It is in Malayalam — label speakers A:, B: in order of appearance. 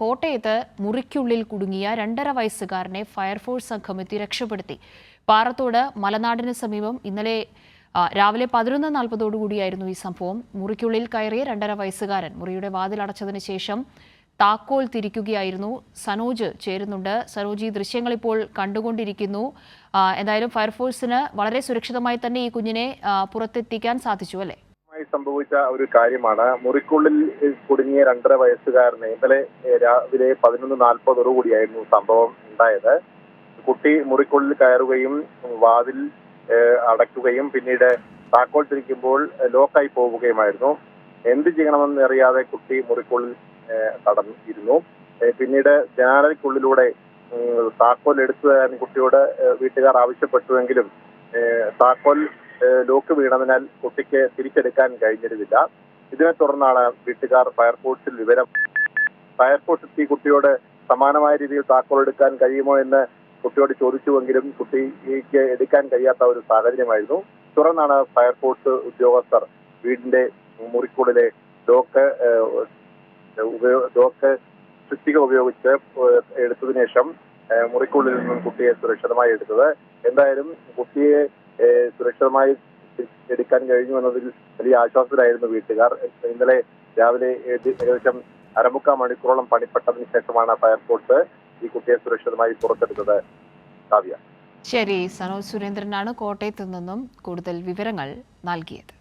A: കോട്ടയത്ത് മുറിക്കുള്ളിൽ കുടുങ്ങിയ 2.5 വയസ്സുകാരനെ ഫയർഫോഴ്സ് സംഘം എത്തി രക്ഷപ്പെടുത്തി. പാറത്തോട് മലനാടിന് സമീപം ഇന്നലെ രാവിലെ 11:40 ഈ സംഭവം. മുറിക്കുള്ളിൽ കയറിയ 2.5 വയസ്സുകാരൻ മുറിയുടെ വാതിലടച്ചതിന് ശേഷം താക്കോൽ തിരിക്കുകയായിരുന്നു. സനോജ് ചേരുന്നുണ്ട്. സനോജ്, ഈ ദൃശ്യങ്ങൾ ഇപ്പോൾ കണ്ടുകൊണ്ടിരിക്കുന്നു. എന്തായാലും ഫയർഫോഴ്സിന് വളരെ സുരക്ഷിതമായി തന്നെ ഈ കുഞ്ഞിനെ പുറത്തെത്തിക്കാൻ സാധിച്ചു, അല്ലേ?
B: സംഭവിച്ച ഒരു കാര്യമാണ്. മുറിക്കുള്ളിൽ കുടുങ്ങിയ 2.5 വയസ്സുകാരനെ ഇന്നലെ രാവിലെ 11:40 സംഭവം ഉണ്ടായത്. കുട്ടി മുറിക്കുള്ളിൽ കയറുകയും വാതിൽ അടയ്ക്കുകയും പിന്നീട് താക്കോൽ തിരിക്കുമ്പോൾ ലോക്കായി പോവുകയുമായിരുന്നു. എന്ത് ചെയ്യണമെന്ന് അറിയാതെ കുട്ടി മുറിക്കുള്ളിൽ കടന്നിരുന്നു. പിന്നീട് ജനാലയ്ക്കുള്ളിലൂടെ താക്കോൽ എടുത്തു തരാൻ കുട്ടിയോട് വീട്ടുകാർ ആവശ്യപ്പെട്ടുവെങ്കിലും താക്കോൽ ലോക്ക് വീണതിനാൽ കുട്ടിക്ക് തിരിച്ചെടുക്കാൻ കഴിഞ്ഞിരുന്നില്ല. ഇതിനെ തുടർന്നാണ് വീട്ടുകാർ ഫയർഫോഴ്സ് എത്തി കുട്ടിയോട് സമാനമായ രീതിയിൽ താക്കോൽ എടുക്കാൻ കഴിയുമോ എന്ന് കുട്ടിയോട് ചോദിച്ചുവെങ്കിലും കുട്ടിക്ക് എടുക്കാൻ കഴിയാത്ത ഒരു സാഹചര്യമായിരുന്നു. തുടർന്നാണ് ഫയർഫോഴ്സ് ഉദ്യോഗസ്ഥർ വീടിന്റെ മുറിക്കുള്ളിലെ ലോക്ക് ചുറ്റിക ഉപയോഗിച്ച് എടുത്തതിനു ശേഷം മുറിക്കുള്ളിൽ നിന്നും കുട്ടിയെ സുരക്ഷിതമായി എടുത്തത്. എന്തായാലും കുട്ടിയെ സുരക്ഷിതമായി എടുക്കാൻ കഴിഞ്ഞു എന്നതിൽ വലിയ ആശ്വാസത്തിലായിരുന്നു വീട്ടുകാർ. ഇന്നലെ രാവിലെ ഏകദേശം 1/4 മണിക്കൂറോളം പണിപ്പെട്ടതിന് ശേഷമാണ് ഫയർഫോഴ്സ് ഈ കുട്ടിയെ സുരക്ഷിതമായി പുറത്തെടുത്തത്. കാവ്യ.
A: ശരി, സനോജ് സുരേന്ദ്രനാണ് കോട്ടയത്ത് നിന്നും കൂടുതൽ വിവരങ്ങൾ നൽകിയത്.